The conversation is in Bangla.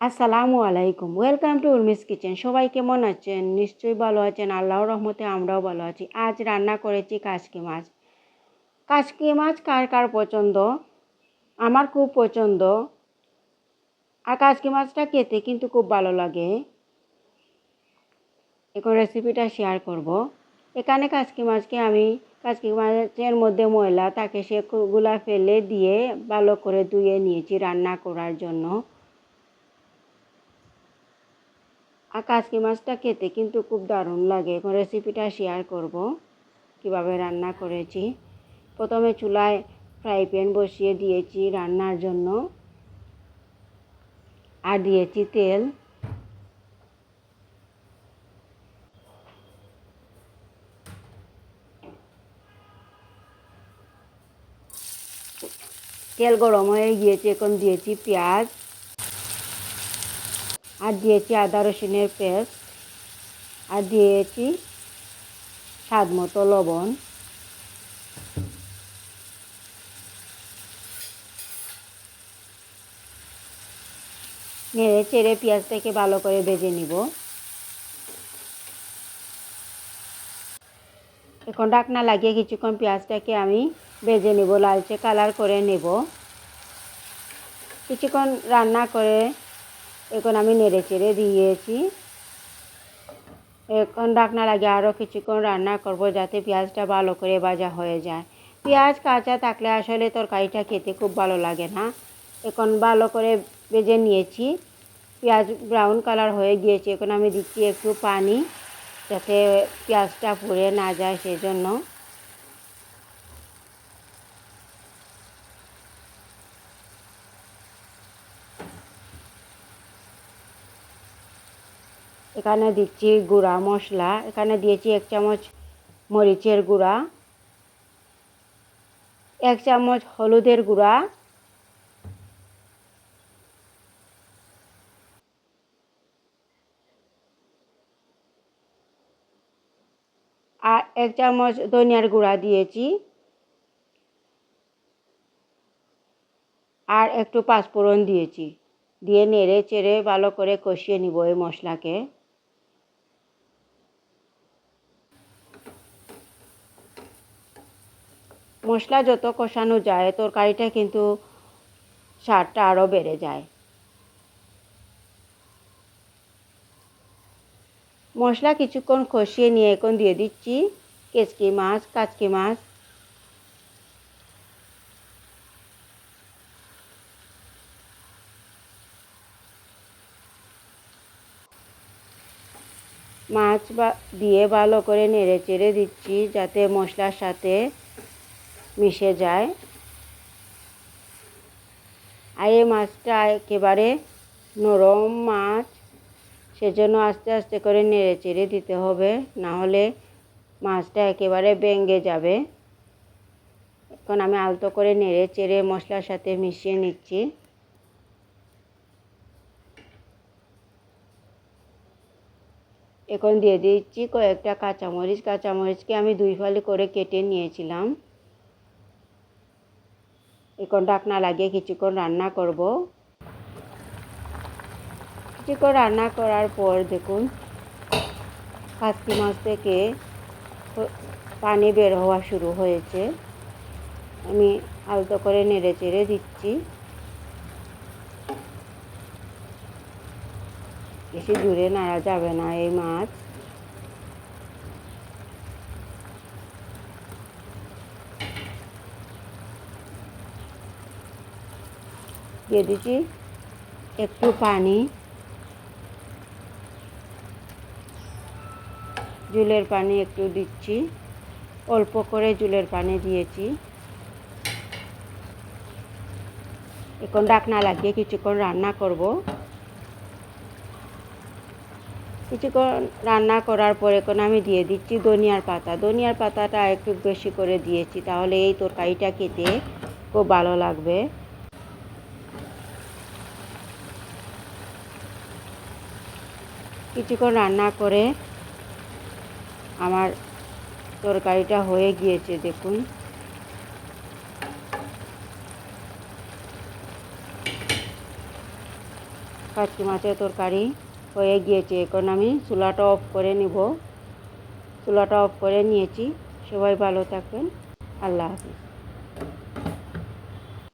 আসসালামু আলাইকুম। Welcome to Urmi's kitchen. সবাই কেমন আছেন? নিশ্চয়ই ভালো আছেন। আল্লাহর রহমতে আমরাও ভালো আছি। আজ রান্না করেছি কাচকি মাছ। কাচকি মাছ কার কার পছন্দ? আমার খুব পছন্দ। আর কাচকি মাছটা খেতে কিন্তু খুব ভালো লাগে। এখন রেসিপিটা শেয়ার করব। এখানে কাচকি মাছের মধ্যে ময়লা থাকে সেগুলা ফেলে দিয়ে ভালো করে ধুয়ে নিয়েছি রান্না করার জন্য। আর কাচকি মাছটা খেতে কিন্তু খুব দারুণ লাগে। এখন রেসিপিটা শেয়ার করব কিভাবে রান্না করেছি। প্রথমে চুলায় ফ্রাই প্যান বসিয়ে দিয়েছি রান্নার জন্য, আর দিয়েছি তেল। তেল গরম হয়ে গিয়েছে, এখন দিয়েছি পেঁয়াজ, আর দিয়েছি আদা রসুনের পেস্ট, আর দিয়েছি স্বাদ মতো লবণ। নেড়ে চেড়ে পেঁয়াজটাকে ভালো করে ভেজে নিব। এখন ঢাকনা লাগিয়ে কিছুক্ষণ পেঁয়াজটাকে আমি ভেজে নেব, লালচে কালার করে নেব। কিছুক্ষণ রান্না করে এখন আমি নেড়ে চেড়ে দিয়েছি। এখন ঢাকনা লাগিয়ে আরও কিছুক্ষণ রান্না করব যাতে পেঁয়াজটা ভালো করে ভাজা হয়ে যায়। পেঁয়াজ কাঁচা থাকলে আসলে তরকারিটা খেতে খুব ভালো লাগে না। এখন ভালো করে ভেজে নিয়েছি, পেঁয়াজ ব্রাউন কালার হয়ে গিয়েছে। এখন আমি দিচ্ছি একটু পানি যাতে পেঁয়াজটা পুড়ে না যায় সেজন্য। এখানে দিচ্ছি গুঁড়া মশলা। এখানে দিয়েছি 1 চামচ মরিচের গুঁড়া, 1 চামচ হলুদের গুঁড়া, আর 1 চামচ ধনিয়ার গুঁড়া দিয়েছি, আর একটু পাঁচফোড়ন দিয়েছি। দিয়ে নেড়ে চেড়ে ভালো করে কষিয়ে নিব এই মশলাকে। মশলা যত কষানো যায় তরকারিটা কিন্তু স্বাদটা আরও বেড়ে যায়। মশলা কিছুক্ষণ কষিয়ে নিয়ে এখন দিয়ে দিচ্ছি কাচকি মাছ। দিয়ে ভালো করে নেড়ে চেড়ে দিচ্ছি যাতে মশলার সাথে মিশে যায়। আর এই মাছটা একেবারে নরম মাছ, সেজন্য আস্তে আস্তে করে নেড়ে চেড়ে দিতে হবে, না হলে মাছটা একেবারে ভেঙে যাবে। এখন আমি আলতো করে নেড়ে চেড়ে মশলার সাথে মিশিয়ে নিচ্ছি। এখন দিয়ে দিচ্ছি কয়েকটা কাঁচামরিচকে আমি 2 ফালি করে কেটে নিয়েছিলাম। এখন ঢাকনা লাগিয়ে কিছুক্ষণ রান্না করব। কিছুক্ষণ রান্না করার পর দেখুন কাচকি মাছ থেকে পানি বের হওয়া শুরু হয়েছে। আমি আলতো করে নেড়ে চেড়ে দিচ্ছি। বেশি জোরে নাড়া যাবে না এই মাছ। দিয়ে দিচ্ছি একটু পানি, জলের পানি একটু দিচ্ছি, অল্প করে জলের পানি দিয়েছি। এখন ঢাকনা লাগিয়ে কিছুক্ষণ রান্না করব। কিছুক্ষণ রান্না করার পর এখন আমি দিয়ে দিচ্ছি ধনিয়ার পাতা। ধনিয়ার পাতাটা একটু বেশি করে দিয়েছি, তাহলে এই তরকারিটা খেতে খুব ভালো লাগবে। কিছুক্ষণ রান্না করে আমার তরকারিটা হয়ে গিয়েছে দেখুন। কাচ্চি মাছের তরকারি হয়ে গিয়েছে। এখন আমি চুলাটা অফ করে নিব। চুলাটা অফ করে নিয়েছি। সবাই ভালো থাকবেন। আল্লাহ হাফিজ।